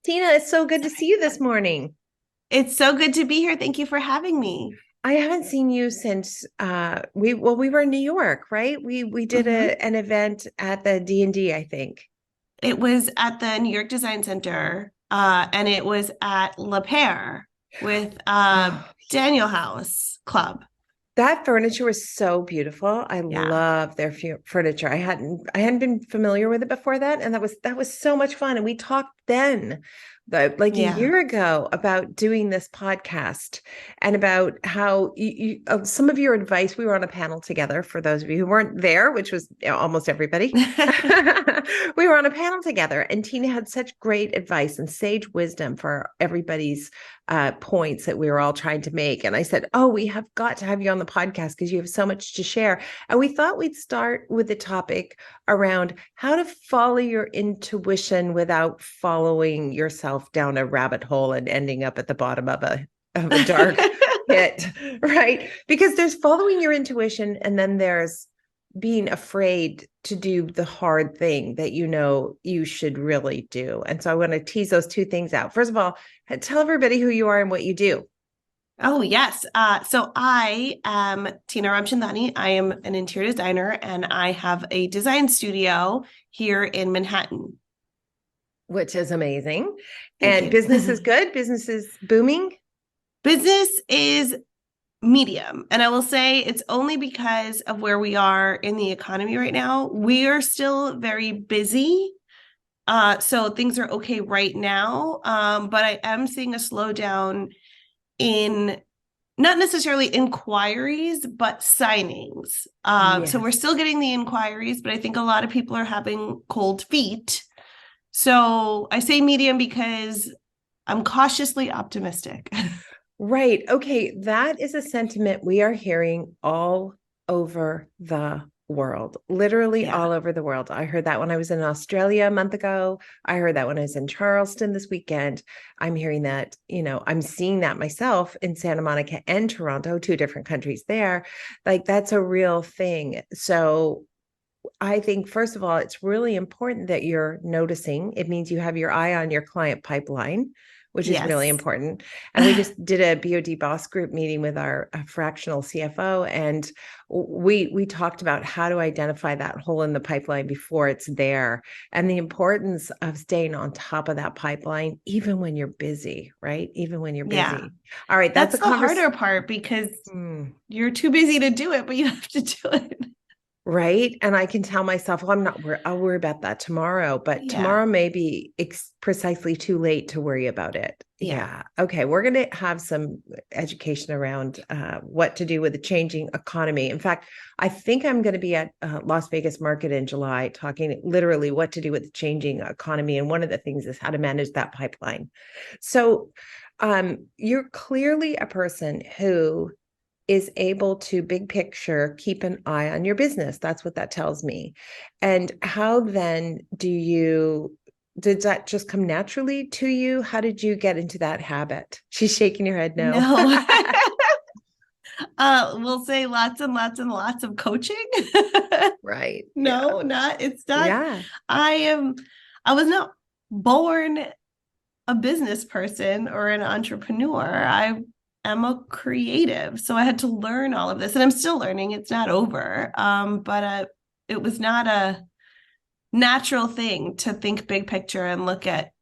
Tina, it's so good to see you this morning. It's so good to be here. Thank you for having me. I haven't seen you since we were in New York, right? We did hmm an event at the D&D, I think. It was at the New York Design Center, and it was at La Paire with Oh, Daniel House Club. that furniture was so beautiful. I Yeah. love their furniture. I hadn't been familiar with it before that, and that was so much fun. And we talked then, like a Yeah. year ago, about doing this podcast and about how some of your advice. We were on a panel together. For those of you who weren't there, which was almost everybody, we were on a panel together, and Tina had such great advice and sage wisdom for everybody's points that we were all trying to make. And I said, "Oh, we have got to have you on the podcast because you have so much to share." And we thought we'd start with the topic around how to follow your intuition without following yourself down a rabbit hole and ending up at the bottom of a dark pit, right? Because there's following your intuition, and then there's being afraid to do the hard thing that you know you should really do. And so I want to tease those two things out. First of all, tell everybody who you are and what you do. Oh, yes. So I am Tina Ramchandani. I am an interior designer and I have a design studio here in Manhattan. Which is amazing. Thank And you. business is good. Business is booming. Business is medium. And I will say it's only because of where we are in the economy right now. We are still very busy. So things are okay right now. But I am seeing a slowdown in not necessarily inquiries, but signings. So we're Yes. still getting the inquiries, but I think a lot of people are having cold feet. So I say medium because I'm cautiously optimistic. Right. Okay. That is a sentiment we are hearing all over the world, literally Yeah. all over the world. I heard that when I was in Australia a month ago. I heard that when I was in Charleston this weekend. I'm hearing that, I'm seeing that myself in Santa Monica and Toronto, two different countries there. Like that's a real thing. So I think, first of all, it's really important that you're noticing. It means you have your eye on your client pipeline, which is really Yes. important. And we just did a BOD boss group meeting with our fractional CFO, and we talked about how to identify that hole in the pipeline before it's there, and the importance of staying on top of that pipeline, even when you're busy, right? Even when you're Yeah. busy. All right, that's That's a the conversation. harder part because you're too busy to do it, but you have to do it. Right. And I can tell myself, well, I'm not worried. I'll worry about that tomorrow, but Yeah. tomorrow may be precisely too late to worry about it. Yeah. Yeah. Okay. We're going to have some education around what to do with the changing economy. In fact, I think I'm going to be at Las Vegas Market in July talking literally what to do with the changing economy. And one of the things is how to manage that pipeline. So you're clearly a person who is able to big picture keep an eye on your business. That's what that tells me. And how then did that just come naturally to you? How did you get into that habit? She's shaking her head no. No. We'll say lots and lots and lots of coaching. Right. Yeah. No, not it's not. Yeah. I am I was not born a business person or an entrepreneur. I am a creative. So I had to learn all of this and I'm still learning. It's not over. But it was not a natural thing to think big picture and look at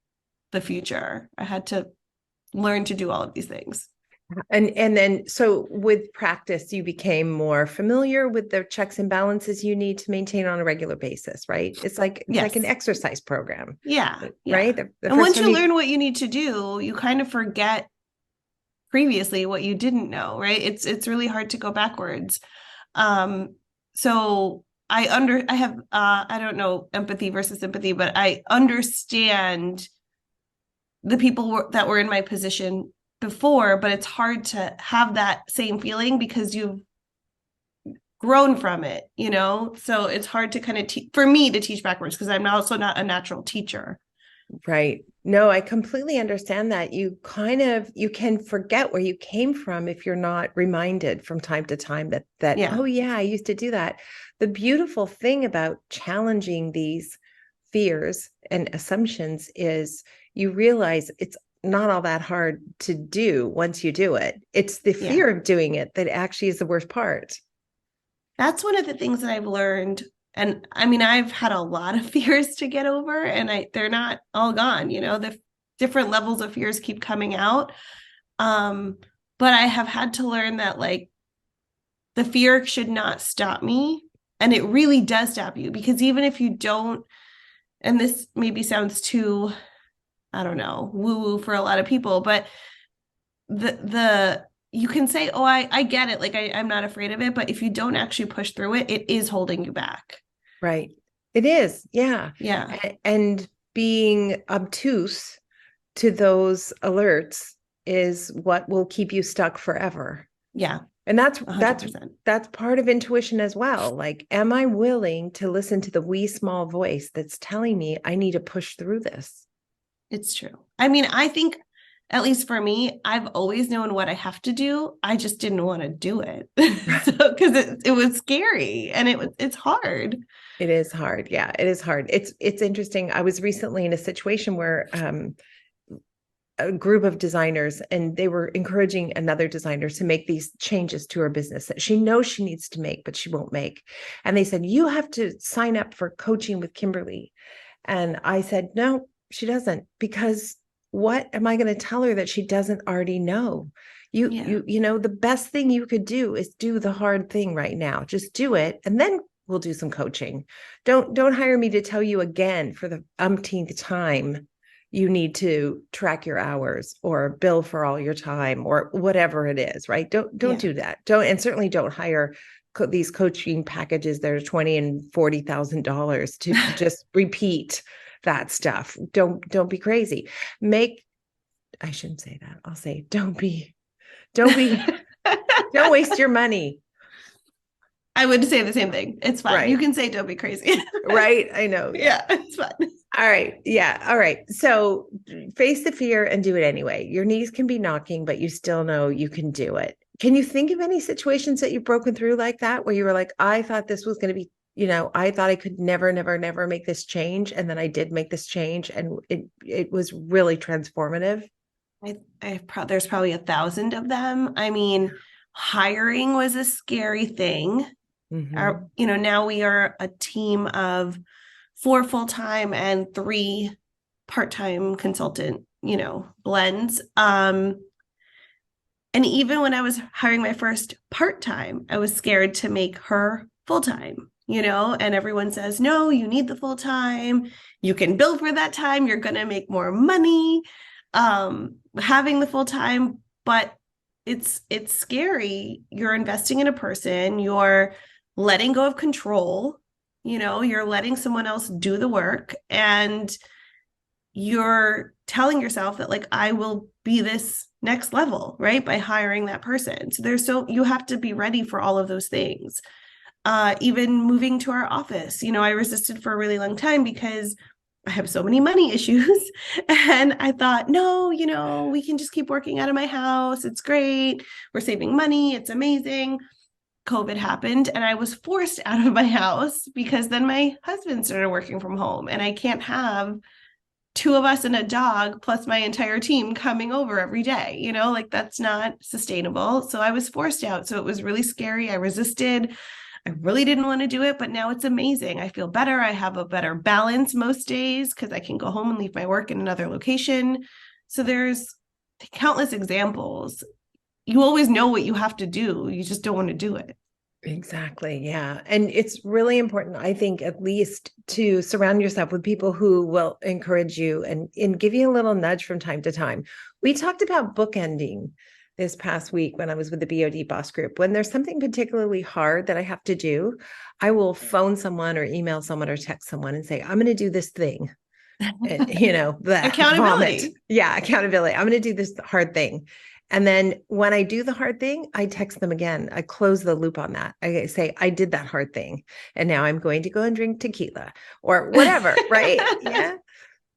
the future. I had to learn to do all of these things. And then so with practice, you became more familiar with the checks and balances you need to maintain on a regular basis, right? It's like an Yes. exercise program, Yeah. right? Yeah. The And first once time you you learn what you need to do, you kind of forget previously what you didn't know, right? It's really hard to go backwards. So I have I don't know empathy versus sympathy, but I understand the people that were in my position before, but it's hard to have that same feeling because you've grown from it, you know? So it's hard to kind of for me to teach backwards because I'm also not a natural teacher. Right. No, I completely understand that. You can forget where you came from if you're not reminded from time to time that Yeah. oh yeah, I used to do that. The beautiful thing about challenging these fears and assumptions is you realize it's not all that hard to do once you do it. It's the fear of doing it that actually is the worst part. That's one of the things that I've learned. And I mean, I've had a lot of fears to get over, and they're not all gone. The different levels of fears keep coming out. But I have had to learn that like the fear should not stop me. And it really does stop you, because even if you don't, and this maybe sounds too, I don't know, woo-woo for a lot of people, but the you can say, oh, I get it. Like I'm not afraid of it. But if you don't actually push through it, it is holding you back. Right. It is. Yeah. Yeah. And being obtuse to those alerts is what will keep you stuck forever. Yeah. And 100%. that's part of intuition as well. Like, am I willing to listen to the wee small voice that's telling me I need to push through this? It's true. I mean, I think, at least for me, I've always known what I have to do. I just didn't want to do it. Because it was scary, and it's hard. It is hard. Yeah, it is hard. It's interesting. I was recently in a situation where a group of designers, and they were encouraging another designer to make these changes to her business that she knows she needs to make, but she won't make. And they said, you have to sign up for coaching with Kimberly. And I said, no, she doesn't, because what am I going to tell her that she doesn't already know? You know, the best thing you could do is do the hard thing right now. Just do it. And then we'll do some coaching. Don't hire me to tell you again for the umpteenth time you need to track your hours or bill for all your time or whatever it is, right? Don't do that. And certainly don't hire these coaching packages that are $20,000 and $40,000 to just repeat that stuff. Don't be crazy. I shouldn't say that. I'll say, don't waste your money. I would say the same thing. It's fine. Right. You can say, don't be crazy. Right. I know. Yeah, it's fine. All right. Yeah. All right. So face the fear and do it anyway. Your knees can be knocking, but you still know you can do it. Can you think of any situations that you've broken through like that, where you were like, I thought this was going to be, I thought I could never make this change. And then I did make this change, and it was really transformative. There's probably 1,000 of them. I mean, hiring was a scary thing. Mm-hmm. Now we are a team of 4 full-time and 3 part-time consultant, blends. And even when I was hiring my first part-time, I was scared to make her full-time, and everyone says, no, you need the full-time. You can bill for that time. You're going to make more money having the full-time, but it's scary. You're investing in a person. You're letting go of control. You're letting someone else do the work, and you're telling yourself that, like, I will be this next level, right? By hiring that person. So you have to be ready for all of those things. Even moving to our office, I resisted for a really long time because I have so many money issues. And I thought, no, we can just keep working out of my house. It's great. We're saving money. It's amazing. COVID happened, and I was forced out of my house because then my husband started working from home, and I can't have 2 of us and a dog plus my entire team coming over every day, like that's not sustainable. So I was forced out. So it was really scary. I resisted. I really didn't want to do it, but now it's amazing. I feel better. I have a better balance most days because I can go home and leave my work in another location. So there's countless examples. You always know what you have to do. You just don't want to do it. Exactly. Yeah. And it's really important, I think, at least to surround yourself with people who will encourage you and give you a little nudge from time to time. We talked about bookending this past week when I was with the BOD Boss Group. When there's something particularly hard that I have to do, I will phone someone or email someone or text someone and say, I'm going to do this thing. And, the accountability. Vomit. Yeah. Accountability. I'm going to do this hard thing. And then when I do the hard thing, I text them again. I close the loop on that. I say, I did that hard thing, and now I'm going to go and drink tequila or whatever, right? Yeah.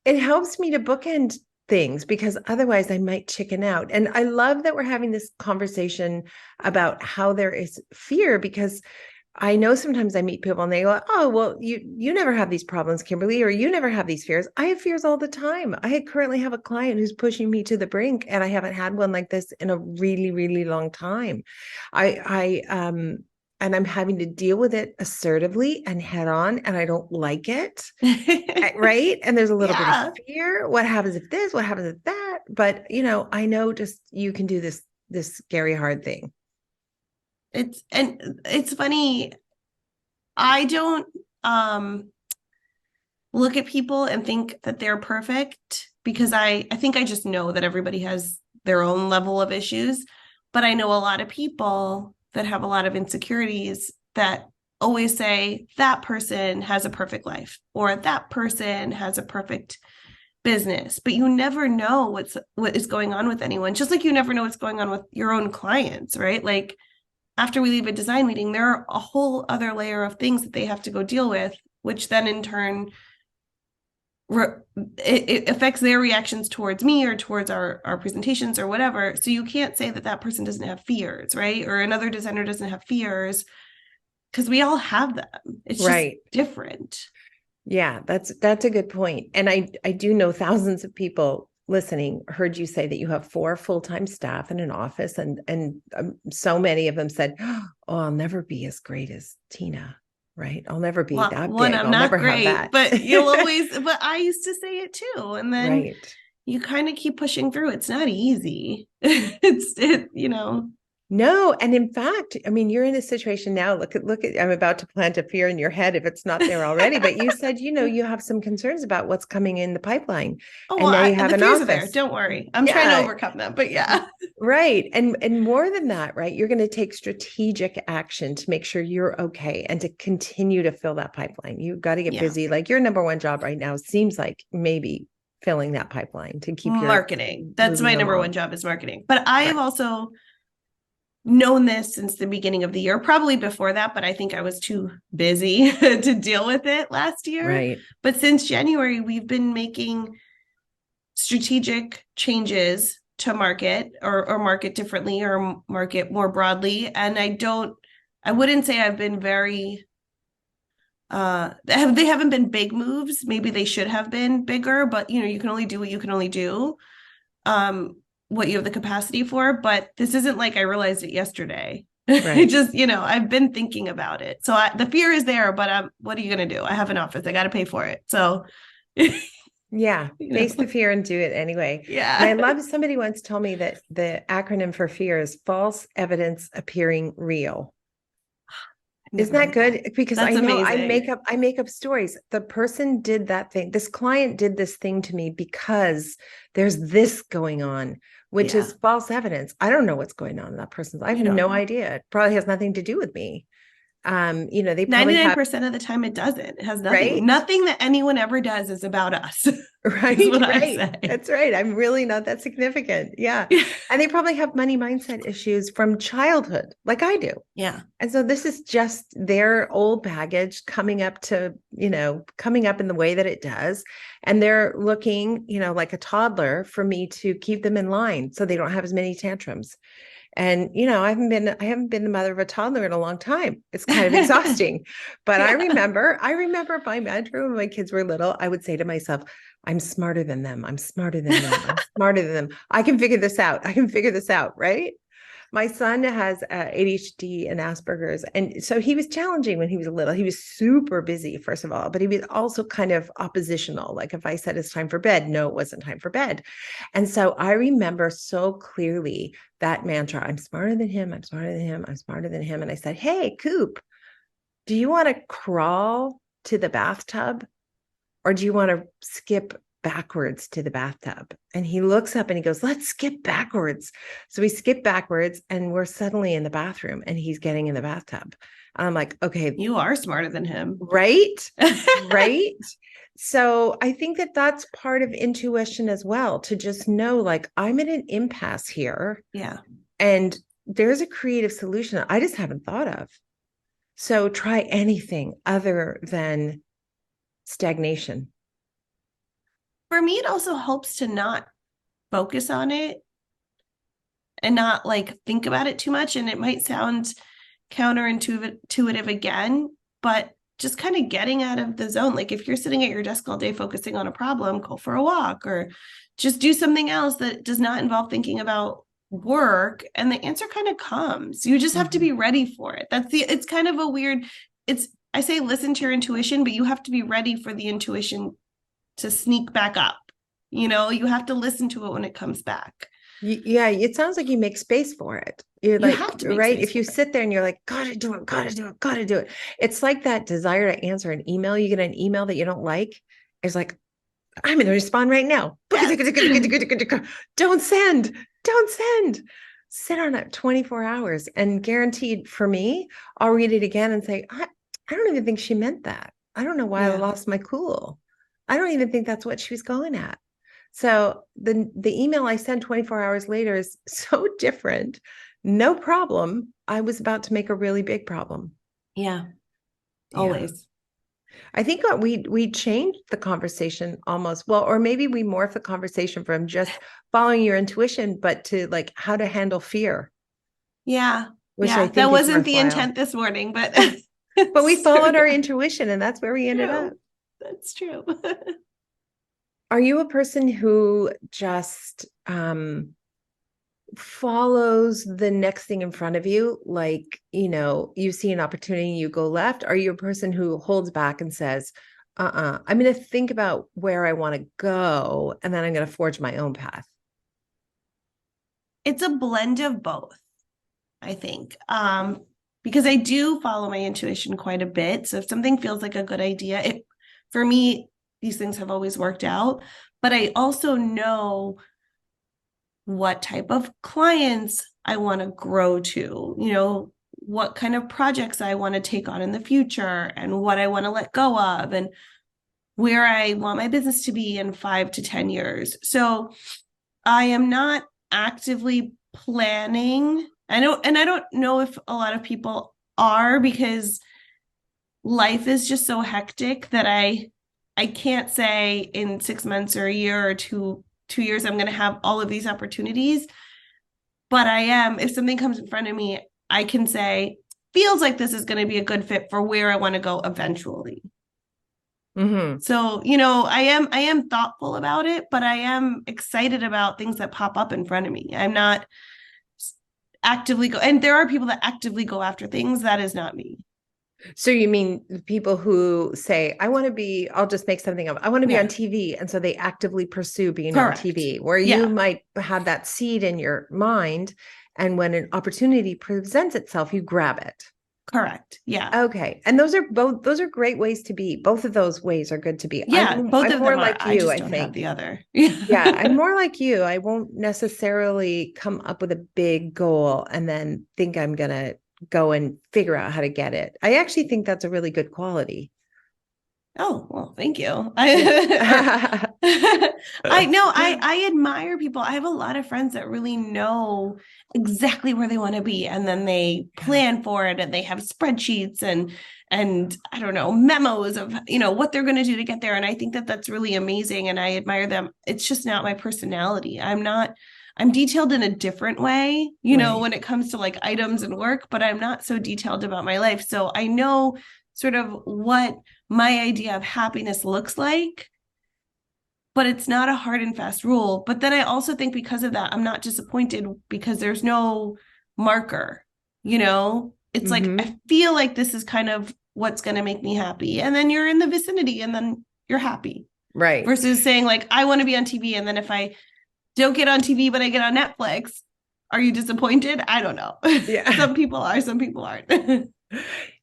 It helps me to bookend things, because otherwise I might chicken out. And I love that we're having this conversation about how there is fear, because I know sometimes I meet people and they go, "Oh, well, you never have these problems, Kimberly, or you never have these fears." I have fears all the time. I currently have a client who's pushing me to the brink, and I haven't had one like this in a really, really long time. And I'm having to deal with it assertively and head on, and I don't like it. Right? And there's a little bit of Yeah. fear. What happens if this? What happens if that? But I know just you can do this scary hard thing. It's funny. I don't look at people and think that they're perfect because I think I just know that everybody has their own level of issues. But I know a lot of people that have a lot of insecurities that always say that person has a perfect life or that person has a perfect business, but you never know what is going on with anyone, just like you never know what's going on with your own clients, right? Like after we leave a design meeting, there are a whole other layer of things that they have to go deal with, which then in turn it affects their reactions towards me or towards our presentations or whatever. So you can't say that that person doesn't have fears, right? Or another designer doesn't have fears because we all have them. It's just Right. different. Yeah, that's a good point. And I do know thousands of people listening heard you say that you have 4 full-time staff in an office, and so many of them said, "Oh, I'll never be as great as Tina." Right? I'll never be Well, that one, big. I'm I'll not never have great, that. but you'll always, but I used to say it too. And then Right. you kind of keep pushing through. It's not easy. It. No, and in fact, I mean, you're in a situation now. Look at. I'm about to plant a fear in your head if it's not there already. But you said, you have some concerns about what's coming in the pipeline, Oh, and now well, you have the an fears are there. office. Don't worry. I'm trying to Yeah, overcome them, but yeah. right. And more than that, right? You're going to take strategic action to make sure you're okay and to continue to fill that pipeline. You've got to get Yeah. busy. Like your number one job right now seems like maybe filling that pipeline to keep your Marketing. That's moving my number one along. job is marketing. But I have Right. also known this since the beginning of the year, probably before that, but I think I was too busy to deal with it last year. Right. But since January, we've been making strategic changes to market or market differently or market more broadly. And I wouldn't say I've been very they haven't been big moves. Maybe they should have been bigger, but you can only do what you can only do, um, what you have the capacity for. But this isn't like I realized it yesterday. It Right. just, I've been thinking about it. So the fear is there, but what are you going to do? I have an office. I got to pay for it. So, Yeah. Face the fear and do it anyway. And I yeah. love somebody once told me that the acronym for fear is false evidence appearing real. Isn't Never that heard that. good? Because I That's know I amazing. make up stories. The person did that thing. This client did this thing to me because there's this going on, which Yeah. is false evidence. I don't know what's going on in that person's. I have You don't no know. idea. It probably has nothing to do with me. They probably have 99% of the time it doesn't. It has nothing. right. Nothing that anyone ever does is about us, is Right, what I right. say. That's right. I'm really not that significant. Yeah. And they probably have money mindset issues from childhood, like I do. Yeah. And so this is just their old baggage coming up in the way that it does. And they're looking, like a toddler for me to keep them in line so they don't have as many tantrums. And I haven't been the mother of a toddler in a long time. It's kind of exhausting. But I Yeah. remember my mantra when my kids were little, I would say to myself, I'm smarter than them. I'm smarter than them. I'm smarter than them. I can figure this out. I can figure this out, right? My son has ADHD and Asperger's. And so he was challenging when he was little. He was super busy, first of all, but he was also kind of oppositional. Like if I said it's time for bed, no, it wasn't time for bed. And so I remember so clearly that mantra, I'm smarter than him. I'm smarter than him. I'm smarter than him. And I said, hey, Coop, do you want to crawl to the bathtub or do you want to skip backwards to the bathtub? And he looks up and he goes, let's skip backwards. So we skip backwards and we're suddenly in the bathroom and he's getting in the bathtub. And I'm like, okay, You are smarter than him. right, right. So I think that that's part of intuition as well, to just know, like, I'm at an impasse here Yeah. and there's a creative solution I just haven't thought of. So try anything other than stagnation. For me, it also helps to not focus on it and not like think about it too much. And it might sound counterintuitive again, but just kind of getting out of the zone. Like if you're sitting at your desk all day focusing on a problem, go for a walk or just do something else that does not involve thinking about work, and the answer kind of comes. You just have to be ready for it. It's kind of a weird, I say listen to your intuition, but you have to be ready for the intuition to sneak back up. You have to listen to it when it comes back. Yeah, it sounds like you make space for it. You're like, right? If you sit there and you're like, gotta do it, gotta do it, gotta do it. It's like that desire to answer an email. You get an email that you don't like. It's like, I'm going to respond right now. Don't send. Don't send. Sit on it 24 hours and guaranteed for me, I'll read it again and say, I don't even think she meant that. I don't know why I lost my cool. I don't even think that's what she was going at. So the email I sent 24 hours later is so different. No problem. I was about to make a really big problem. Yeah. Always. I think we changed the conversation almost, well, or maybe we morphed the conversation from just following your intuition, but to like how to handle fear. Yeah. Which I think that wasn't the intent this morning, but but we followed our intuition and that's where we ended up. That's true. Are you a person who just follows the next thing in front of you? Like, you see an opportunity, you go left. Are you a person who holds back and says, I'm going to think about where I want to go, and then I'm going to forge my own path? It's a blend of both, I think, because I do follow my intuition quite a bit. So if something feels like a good idea, for me, these things have always worked out, but I also know what type of clients I want to grow to, what kind of projects I want to take on in the future and what I want to let go of and where I want my business to be in 5 to 10 years. So I am not actively planning. I don't know if a lot of people are, because life is just so hectic that I can't say in 6 months or a year or 2 years, I'm going to have all of these opportunities. But I am, if something comes in front of me, I can say, feels like this is going to be a good fit for where I want to go eventually. Mm-hmm. So, I am thoughtful about it, but I am excited about things that pop up in front of me. I'm not actively and there are people that actively go after things. That is not me. So you mean people who say, I'll just make something up. I want to be on TV. And so they actively pursue being on TV, where you might have that seed in your mind. And when an opportunity presents itself, you grab it. Correct. Yeah. Okay. And those are great ways to be. Both of those ways are good to be. Yeah. Both of them are. Like you, I just don't have the other. Yeah. I'm more like you. I won't necessarily come up with a big goal and then think I'm going to go and figure out how to get it. I actually think that's a really good quality. Oh, well, thank you. I admire people. I have a lot of friends that really know exactly where they want to be, and then they plan for it, and they have spreadsheets and I don't know, memos of, what they're going to do to get there. And I think that that's really amazing. And I admire them. It's just not my personality. I'm detailed in a different way, when it comes to like items and work, but I'm not so detailed about my life. So I know sort of what my idea of happiness looks like, but it's not a hard and fast rule. But then I also think because of that, I'm not disappointed because there's no marker, it's like, I feel like this is kind of what's going to make me happy. And then you're in the vicinity and then you're happy. Right. Versus saying like, I want to be on TV. And then if I don't get on TV, but I get on Netflix, are you disappointed? I don't know. Yeah. Some people are, some people aren't.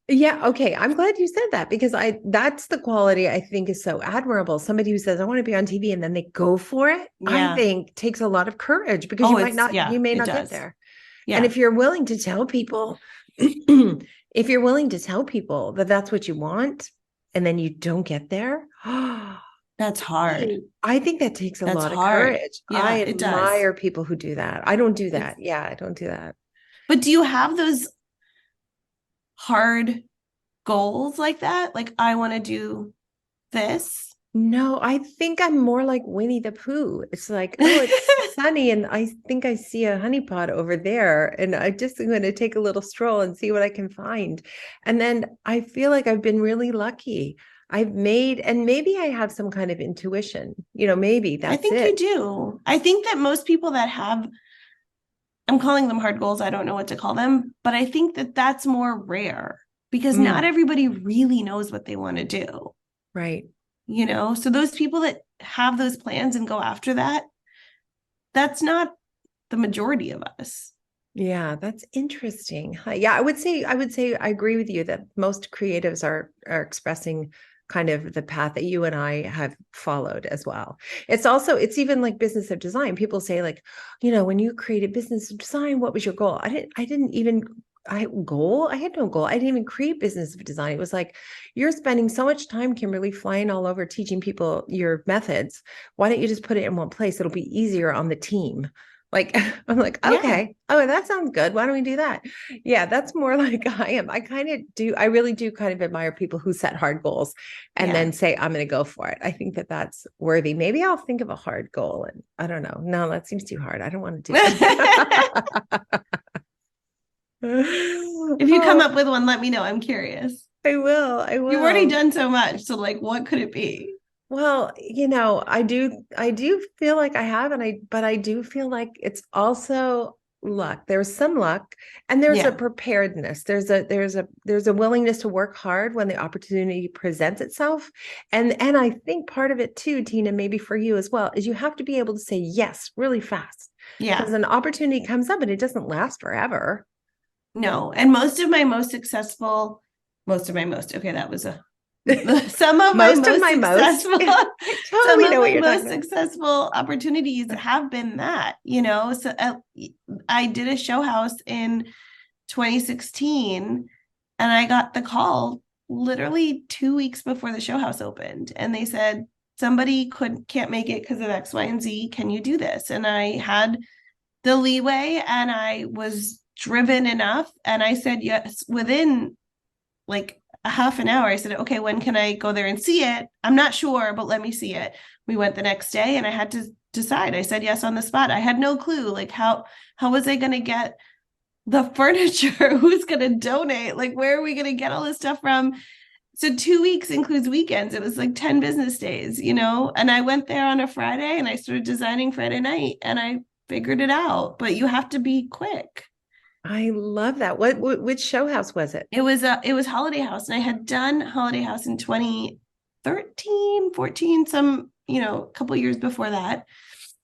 Yeah. Okay. I'm glad you said that, because that's the quality I think is so admirable. Somebody who says, I want to be on TV, and then they go for it, I think takes a lot of courage, because you may not get there. Yeah. And if you're willing to tell people, that that's what you want, and then you don't get there, that's hard. I think that takes a lot of courage. Yeah, I admire people who do that. I don't do that. I don't do that. But do you have those hard goals like that? Like, I want to do this. No, I think I'm more like Winnie the Pooh. It's like, oh, it's sunny, and I think I see a honeypot over there, and I just am going to take a little stroll and see what I can find. And then I feel like I've been really lucky. I've made, and maybe I have some kind of intuition, maybe I that's think you it. do. I think that most people that have, I'm calling them hard goals, I don't know what to call them, but I think that that's more rare because not Mm, everybody really knows what they want to do, right. So those people that have those plans and go after that, that's not the majority of us. Yeah, that's interesting. Yeah, I would say I agree with you that most creatives are expressing kind of the path that you and I have followed as well. It's even like business of design. People say like, when you created business of design, what was your goal? I had no goal. I didn't even create business of design. It was like, you're spending so much time, Kimberly, flying all over teaching people your methods. Why don't you just put it in one place? It'll be easier on the team. Like, I'm like, Yeah. okay. Oh, that sounds good. Why don't we do that? Yeah, that's more like I am. I really do kind of admire people who set hard goals and Yeah. then say, I'm going to go for it. I think that that's worthy. Maybe I'll think of a hard goal and I don't know. No, that seems too hard. I don't want to do that. If you come Oh, up with one, let me know. I'm curious. I will. I You've already will. done so much. So, like, what could it be? Well, I do feel like I have, but I do feel like it's also luck. There's some luck and there's a Yeah. preparedness. There's a willingness to work hard when the opportunity presents itself. And I think part of it too, Tina, maybe for you as well, is you have to be able to say yes really fast Yeah. because an opportunity comes up and it doesn't last forever. No. And okay, that was a, some of my Most of most my most, successful, I some totally of know what my you're talking most about. successful opportunities have been that. So I did a show house in 2016 and I got the call literally 2 weeks before the show house opened. And they said, somebody can't make it because of X, Y, and Z. Can you do this? And I had the leeway and I was driven enough. And I said yes within like a half an hour. I said, okay, when can I go there and see it? I'm not sure, but let me see it. We went the next day and I had to decide. I said yes on the spot. I had no clue. Like how was I going to get the furniture? Who's going to donate? Like, where are we going to get all this stuff from? So 2 weeks includes weekends. It was like 10 business days. And I went there on a Friday and I started designing Friday night and I figured it out. But you have to be quick. I love that. Which show house was it? It was Holiday House, and I had done Holiday House in 2013, 14, a couple years before that.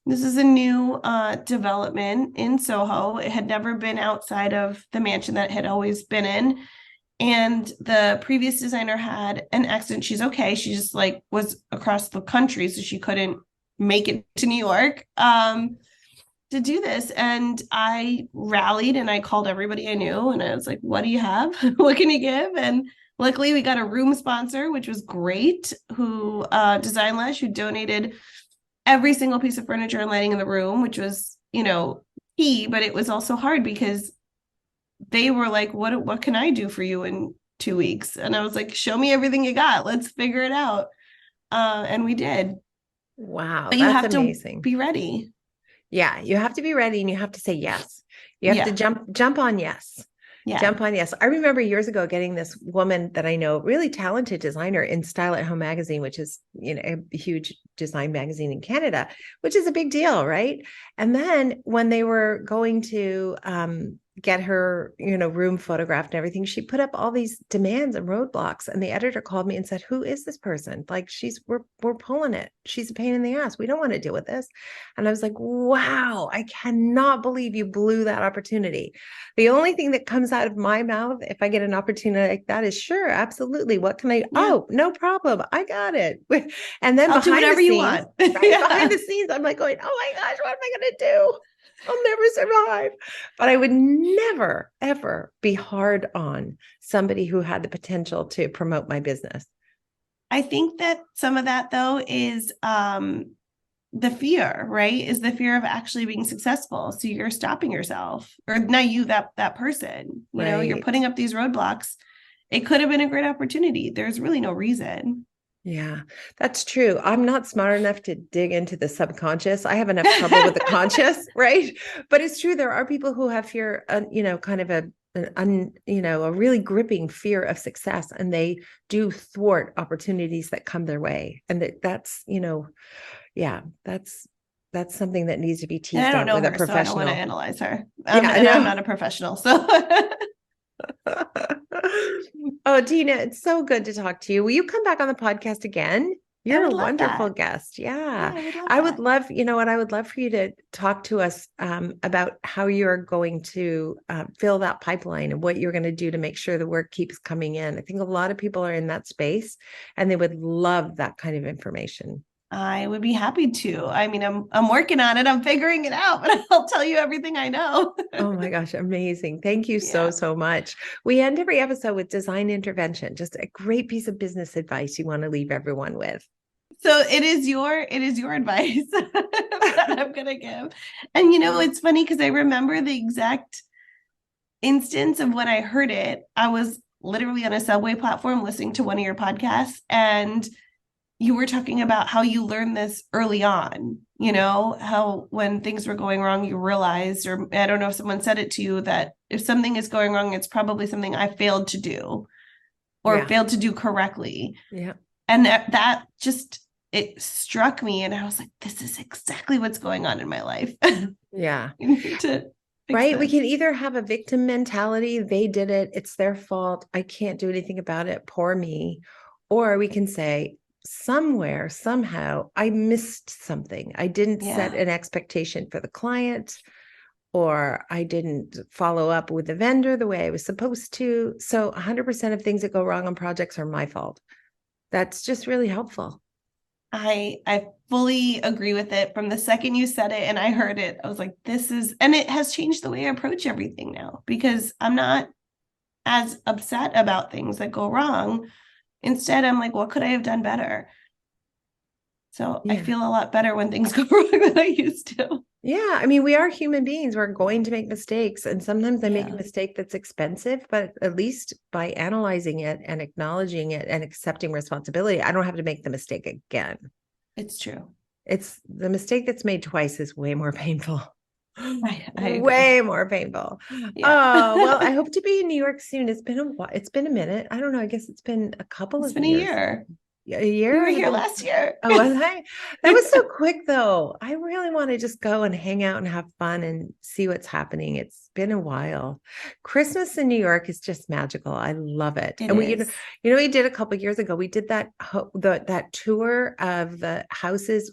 This is a new development in Soho. It had never been outside of the mansion that it had always been in. And the previous designer had an accident. She's okay. She just like was across the country, so she couldn't make it to New York to do this. And I rallied and I called everybody I knew and I was like, what do you have? What can you give? And luckily we got a room sponsor, which was great, who Design Lush, who donated every single piece of furniture and lighting in the room, which was, key, but it was also hard because they were like, what can I do for you in 2 weeks? And I was like, show me everything you got. Let's figure it out. And we did. Wow, But you that's have to amazing. be ready. Yeah, you have to be ready and you have to say yes. You have to Yeah. jump on yes. Yeah. Jump on yes. I remember years ago getting this woman that I know, really talented designer in Style at Home magazine, which is, a huge design magazine in Canada, which is a big deal, right? And then when they were going to get her, room photographed and everything, she put up all these demands and roadblocks. And the editor called me and said, "Who is this person? Like we're pulling it. She's a pain in the ass. We don't want to deal with this." And I was like, wow, I cannot believe you blew that opportunity. The only thing that comes out of my mouth if I get an opportunity like that is sure, absolutely. What can I? Yeah. Oh, no problem. I got it. And then I'll do behind the whatever you scenes, want. right behind Yeah. the scenes, I'm like going, oh my gosh, what am I going to do? I'll never survive. But I would never, ever be hard on somebody who had the potential to promote my business. I think that some of that though is the fear, right? Is the fear of actually being successful. So you're stopping yourself, or not you, that person, you're Right. putting up these roadblocks. It could have been a great opportunity. There's really no reason. Yeah, that's true. I'm not smart enough to dig into the subconscious. I have enough trouble with the conscious, right? But it's true. There are people who have fear, kind of a really gripping fear of success, and they do thwart opportunities that come their way. And yeah, that's something that needs to be And I teased don't out know with a her, so I don't want to professional. analyze her. Yeah, I And I'm know. not a professional, so Oh, Tina, it's so good to talk to you. Will you come back on the podcast again? I You're would a love wonderful that. guest. Yeah, Yeah. I would love I would that. love, you know what, I would love for you to talk to us about how you're going to fill that pipeline and what you're going to do to make sure the work keeps coming in. I think a lot of people are in that space and they would love that kind of information. I would be happy to. I mean, I'm working on it. I'm figuring it out, but I'll tell you everything I know. Oh my gosh, amazing. Thank you so, Yeah. so much. We end every episode with design intervention, just a great piece of business advice you want to leave everyone with. So it is your advice that I'm gonna give. And it's funny because I remember the exact instance of when I heard it. I was literally on a subway platform listening to one of your podcasts, and you were talking about how you learned this early on, how when things were going wrong, you realized, or I don't know if someone said it to you, that if something is going wrong, it's probably something I failed to do or Yeah. failed to do correctly. Yeah. And that just, it struck me. And I was like, this is exactly what's going on in my life. Yeah. You need to fix Right. We this. can either have a victim mentality, they did it, it's their fault, I can't do anything about it, poor me. Or we can say, somewhere, somehow, I missed something. I didn't set Yeah. an expectation for the client, or I didn't follow up with the vendor the way I was supposed to. So 100% of things that go wrong on projects are my fault. That's just really helpful. I fully agree with it. From the second you said it and I heard it, I was like, and it has changed the way I approach everything now, because I'm not as upset about things that go wrong. Instead, I'm like, what could I have done better? So I Yeah. feel a lot better when things go wrong than I used to. Yeah, I mean, we are human beings. We're going to make mistakes. And sometimes I make a Yeah, mistake that's expensive, but at least by analyzing it and acknowledging it and accepting responsibility, I don't have to make the mistake again. it's true. It's the mistake that's made twice is way more painful. I agree. Way more painful. Yeah. Oh, well, I hope to be in New York soon. It's been a while. It's been a minute. I don't know. I guess it's been a couple It's of been a years. year. A We year? were Has it here been? last year. Oh, was I? That was so quick though. I really want to just go and hang out and have fun and see what's happening. It's been a while. Christmas in New York is just magical. I love it. It And is. we did a couple of years ago. We did that tour of the houses.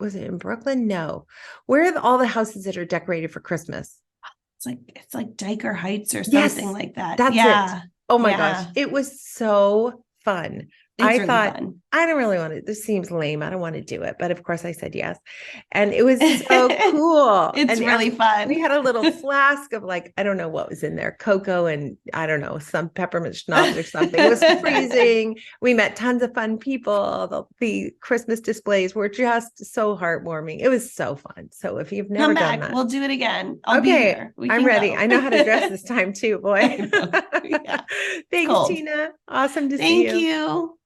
Was it in Brooklyn? No. Where are all the houses that are decorated for Christmas? It's like Diker Heights or something Yes, like that. that's it. Yeah. Oh my gosh, Yeah. it was so fun. It's I really thought, fun. I don't really want to, this seems lame. I don't want to do it. But of course, I said yes. And it was so cool. It's And really we fun. had a little flask of like, I don't know what was in there, cocoa and I don't know, some peppermint schnapps or something. It was freezing. We met tons of fun people. The Christmas displays were just so heartwarming. It was so fun. So if you've never Come done back. that, We'll do it again. I'll be okay, here. We I'm can ready. go. I know how to dress this time too, boy. I know. Yeah. It's Thanks, cold. Tina. Awesome to see Thank you. you.